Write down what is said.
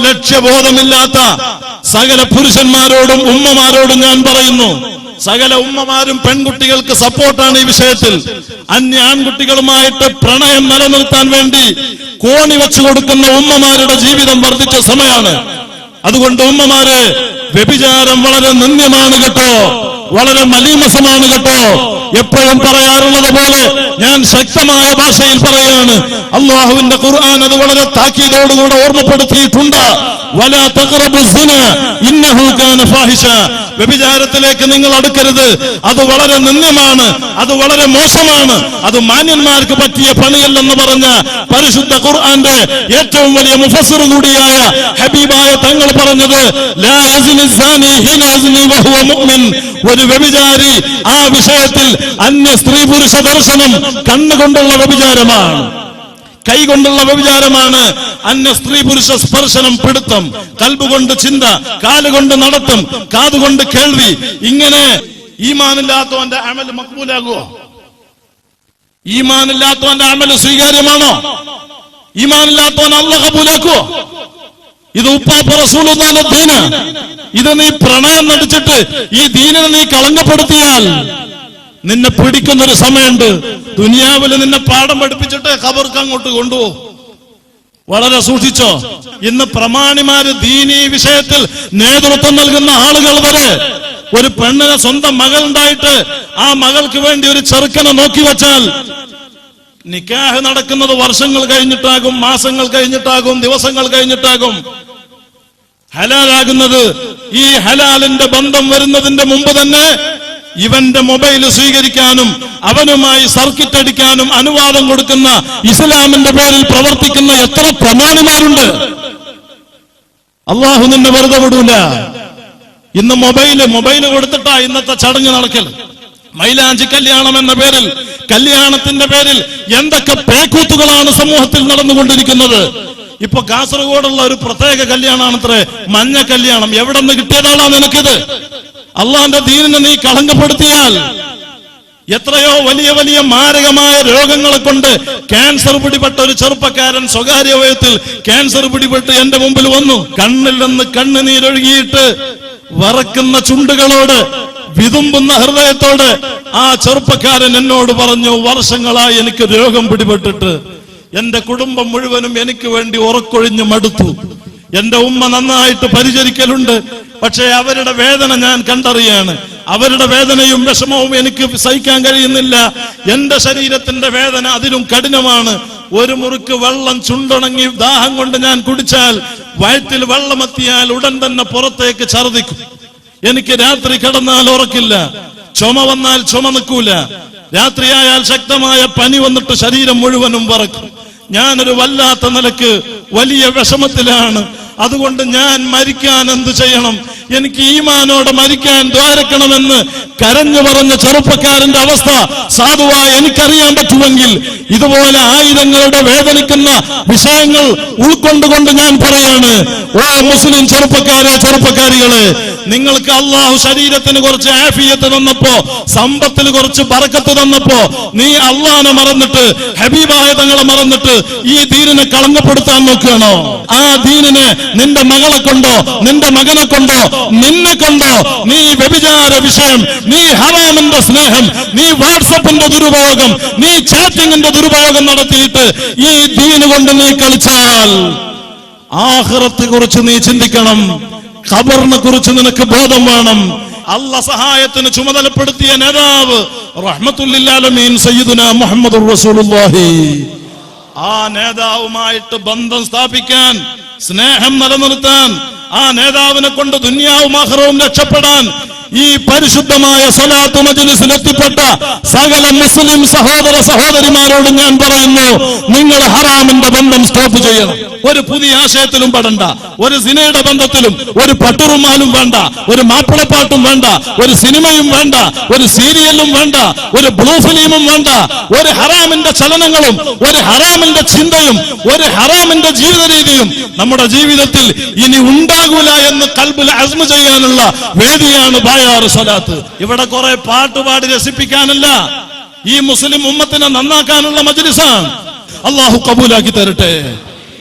ലക്ഷ്യബോധമില്ലാത്ത സകല പുരുഷന്മാരോടും ഉമ്മമാരോടും ഞാൻ പറയുന്നു, സകല ഉമ്മമാരും പെൺകുട്ടികൾക്ക് സപ്പോർട്ടാണ് ഈ വിഷയത്തിൽ. അന്യ ആൺകുട്ടികളുമായിട്ട് പ്രണയം നിലനിർത്താൻ വേണ്ടി കോണി വെച്ചു കൊടുക്കുന്ന ഉമ്മമാരുടെ ജീവിതം വർദ്ധിച്ച സമയമാണ്. അതുകൊണ്ട് ഉമ്മമാരെ, വ്യഭിചാരം വളരെ നിന്ദ്യമാണ് കേട്ടോ, വളരെ മലീമസമാണ് കേട്ടോ. എപ്പോഴും പറയാറുള്ളത് പോലെ ഞാൻ ശക്തമായ ഭാഷയിൽ പറയാണ്, അള്ളാഹുവിന്റെ ഖുർആൻ അത് വളരെ താക്കീതോടുകൂടെ ഓർമ്മപ്പെടുത്തിയിട്ടുണ്ട്. വലാ തഖറബു സിന ഇന്നഹു കാന ഫാഹിഷ. വ്യഭിചാരത്തിലേക്ക് നിങ്ങൾ അടുക്കരുത്, അത് വളരെ നിന്ദ്യമാണ്, അത് വളരെ മോശമാണ്, അത് മാന്യന്മാർക്ക് പറ്റിയ പണിയല്ലെന്ന് പറഞ്ഞ പരിശുദ്ധ ഖുർആന്റെ ഏറ്റവും വലിയ മുഫസ്സിർ കൂടിയായ ഹബീബായ തങ്ങൾ പറഞ്ഞത്, ലാ യസ്നി സാനി ഹിന യസ്നി വഹുവ മുഅ്മിൻ. ഒരു വ്യഭിചാരി ആ വിഷയത്തിൽ അന്യ സ്ത്രീ പുരുഷ ദർശനം കണ്ണുകൊണ്ടുള്ള വ്യഭിചാരമാണ്, കൈകൊണ്ടുള്ള വ്യഭിചാരമാണ്. അന്യ സ്ത്രീ പുരുഷ സ്പർശനം, പിടുത്തം, കൽബുകൊണ്ട് ചിന്ത, കാലുകൊണ്ട് നടത്തം, കാതുകൊണ്ട് കേൾവി. ഇങ്ങനെ ഈമാനില്ലാത്തവന്റെ അമൽ മഖ്ബൂലാകുമോ? ഈമാനില്ലാത്തവന്റെ അമൽ സ്വീകാര്യമാണോ? ഈമാനില്ലാത്തവൻ അല്ലാഹു കബൂലാക്കുമോ? ഇത് ഉപ്പാപ്പ റസൂലുള്ളാഹിന്റെ ദീന്. ഇത് നീ പ്രണയം നടിച്ചിട്ട് ഈ ദീനിനെ നീ കളങ്കപ്പെടുത്തിയാൽ നിന്നെ പിടിക്കുന്നൊരു സമയമുണ്ട്. ദുനിയാവിൽ നിന്നെ പാഠം പഠിപ്പിച്ചിട്ട് ഖബർക്ക് അങ്ങോട്ട് കൊണ്ടുപോകും. വളരെ സൂക്ഷിച്ചോ. ഇന്ന് പ്രമാണിമാര് ദീനീ വിഷയത്തിൽ നേതൃത്വം നൽകുന്ന ആളുകൾ വരെ ഒരു പെണ്ണിനെ സ്വന്തം മകൾ ഉണ്ടായിട്ട് ആ മകൾക്ക് വേണ്ടി ഒരു ചെറുക്കനെ നോക്കി വെച്ചാൽ നിക്കാഹ് നടക്കുന്നത് വർഷങ്ങൾ കഴിഞ്ഞിട്ടാകും, മാസങ്ങൾ കഴിഞ്ഞിട്ടാകും, ദിവസങ്ങൾ കഴിഞ്ഞിട്ടാകും. ഹലാലാകുന്നത് ഈ ഹലാലിന്റെ ബന്ധം വരുന്നതിന്റെ മുമ്പ് തന്നെ ഇവന്റെ മൊബൈൽ സ്വീകരിക്കാനും അവനുമായി സർക്കിറ്റ് അടിക്കാനും അനുവാദം കൊടുക്കുന്ന ഇസ്ലാമിന്റെ പേരിൽ പ്രവർത്തിക്കുന്ന എത്ര പ്രമാണിമാരുണ്ട്. അള്ളാഹു നിന്നെ വെറുതെ വിടൂല. ഇന്ന് മൊബൈല് കൊടുത്തിട്ടാ ഇന്നത്തെ ചടങ്ങ് നടക്കൽ. മൈലാഞ്ചി കല്യാണം എന്ന പേരിൽ, കല്യാണത്തിന്റെ പേരിൽ എന്തൊക്കെ പേക്കൂത്തുകളാണ് സമൂഹത്തിൽ നടന്നുകൊണ്ടിരിക്കുന്നത്. ഇപ്പൊ കാസർഗോഡുള്ള ഒരു പ്രത്യേക കല്യാണാണത്രേ മഞ്ഞ കല്യാണം. എവിടെ നിന്ന് കിട്ടിയതാണോ നിനക്കിത്? അള്ളാന്റെ ദീനിനെ നീ കളങ്കപ്പെടുത്തിയാൽ എത്രയോ വലിയ വലിയ മാരകമായ രോഗങ്ങളെ കൊണ്ട് ക്യാൻസർ പിടിപെട്ട ഒരു ചെറുപ്പക്കാരൻ സ്വകാര്യ വയത്തിൽ ക്യാൻസർ പിടിപെട്ട് എന്റെ മുമ്പിൽ വന്നു. കണ്ണിൽ നിന്ന് കണ്ണുനീരൊഴുകിയിട്ട് വറക്കുന്ന ചുണ്ടുകളോട്, വിതുമ്പുന്ന ഹൃദയത്തോട് ആ ചെറുപ്പക്കാരൻ എന്നോട് പറഞ്ഞു, വർഷങ്ങളായി എനിക്ക് രോഗം പിടിപെട്ടിട്ട് എന്റെ കുടുംബം മുഴുവനും എനിക്ക് വേണ്ടി ഉറക്കൊഴിഞ്ഞു മടുത്തു. എന്റെ ഉമ്മ നന്നായിട്ട് പരിചരിക്കലുണ്ട്, പക്ഷേ അവരുടെ വേദന ഞാൻ കണ്ടറിയാണ്. അവരുടെ വേദനയും വിഷമവും എനിക്ക് സഹിക്കാൻ കഴിയുന്നില്ല. എന്റെ ശരീരത്തിന്റെ വേദന അതിലും കഠിനമാണ്. ഒരു മുറുക്ക് വെള്ളം ചുണ്ടുണങ്ങി ദാഹം കൊണ്ട് ഞാൻ കുടിച്ചാൽ വയറ്റിൽ വെള്ളമെത്തിയാൽ ഉടൻ തന്നെ പുറത്തേക്ക് ഛർദിക്കും. എനിക്ക് രാത്രി കിടന്നാൽ ഉറക്കില്ല, ചുമ വന്നാൽ ചുമ നിൽക്കൂല, രാത്രിയായാൽ ശക്തമായ പനി വന്നിട്ട് ശരീരം മുഴുവനും വിറക്കും. ഞാനൊരു വല്ലാത്ത നിലക്ക് വലിയ വിഷമത്തിലാണ്. അതുകൊണ്ട് ഞാൻ മരിക്കാൻ എന്ത് ചെയ്യണം? എനിക്ക് ഈമാനോടെ മരിക്കാൻ ദ്വാരക്കണമെന്ന് കരഞ്ഞു പറഞ്ഞ ചെറുപ്പക്കാരന്റെ അവസ്ഥ സാധുവായി എനിക്കറിയാൻ പറ്റുമെങ്കിൽ ഇതുപോലെ ആയിരങ്ങളുടെ വേദനിക്കുന്ന വിഷയങ്ങൾ ഉൾക്കൊണ്ടുകൊണ്ട് ഞാൻ പറയാണ്, ഓ മുസ്ലിം ചെറുപ്പക്കാരെ, ചെറുപ്പക്കാരികളെ, നിങ്ങൾക്ക് അള്ളാഹു ശരീരത്തിന് കുറച്ച് ആഫിയത്ത് തന്നപ്പോ, സമ്പത്തിന് കുറച്ച് ബറക്കത്ത് തന്നപ്പോ നീ അള്ളാഹനെ മറന്നിട്ട്, ഹബീബായ തങ്ങളെ മറന്നിട്ട് ഈ ദീനിനെ കളങ്കപ്പെടുത്താൻ നോക്കുകയാണോ? ആ ദീനിനെ നിന്റെ മകളെ കൊണ്ടോ നിന്റെ മകനെ കൊണ്ടോ നിന്നെ കൊണ്ടോ നീ വ്യഭിചാര വിഷയം, നീ ഹറാമിന്റെ സ്നേഹം, നീ വാട്സപ്പിന്റെ ദുരുപയോഗം, നീ ചാറ്റിങ്ങിന്റെ ദുരുപയോഗം നടത്തിയിട്ട് ഈ ദീന് കൊണ്ട് നീ കളിച്ചാൽ ആഖിറത്തെ കുറിച്ച് നീ ചിന്തിക്കണം. ഖബറിനെ കുറിച്ച് നിനക്ക് ബോധം വേണം. അല്ലാഹ് സഹായത്തിന് ചുമതലപ്പെടുത്തിയ നേതാവ് റഹ്മത്തുൽ ലിൽ ആലമീൻ സയ്യിദുനാ മുഹമ്മദുർ റസൂലുള്ളാഹി, ആ നേതാവുമായിട്ട് ബന്ധം സ്ഥാപിക്കാൻ, സ്നേഹം നിലനിർത്താൻ, ആ നേതാവിനെ കൊണ്ട് ദുനിയാവും ആഖിറവും രക്ഷപ്പെടാൻ ഈ പരിശുദ്ധമായ സ്വലാത്ത് മജ്ലിസിൽ എത്തിപ്പെട്ട സകല മുസ്ലിം സഹോദര സഹോദരിമാരോട് ഞാൻ പറയുന്നു, നിങ്ങൾ ഹറാമിന്റെ ബന്ധം സ്റ്റോപ്പ് ചെയ്യണം. ഒരു പുതിയ ആശയത്തിലും പെടണ്ട, ഒരു സിനയുടെ ബന്ധത്തിലും, ഒരു പട്ടുറുമാലും വേണ്ട, ഒരു മാപ്പിളപ്പാട്ടും വേണ്ട, ഒരു സിനിമയും വേണ്ട, ഒരു സീരിയലും വേണ്ട, ഒരു ബ്ലൂ ഫിലിമും വേണ്ട. ഒരു ഹറാമിന്റെ ചലനങ്ങളും ഒരു ഹറാമിന്റെ ചിന്തയും ഒരു ഹറാമിന്റെ ജീവിത രീതിയും നമ്മുടെ ജീവിതത്തിൽ ഇനി ഉണ്ടാകൂല എന്ന് ഖൽബിൽ അസ്മ ചെയ്യാനുള്ള വേദിയാണ് ബായാറ് സ്വലാത്ത്. ഇവിടെ കുറെ പാട്ടുപാടി രസിപ്പിക്കാനല്ല, ഈ മുസ്ലിം ഉമ്മത്തിനെ നന്നാക്കാനുള്ള മജ്ലിസാണ്. അല്ലാഹു കബൂലാക്കി തരട്ടെ.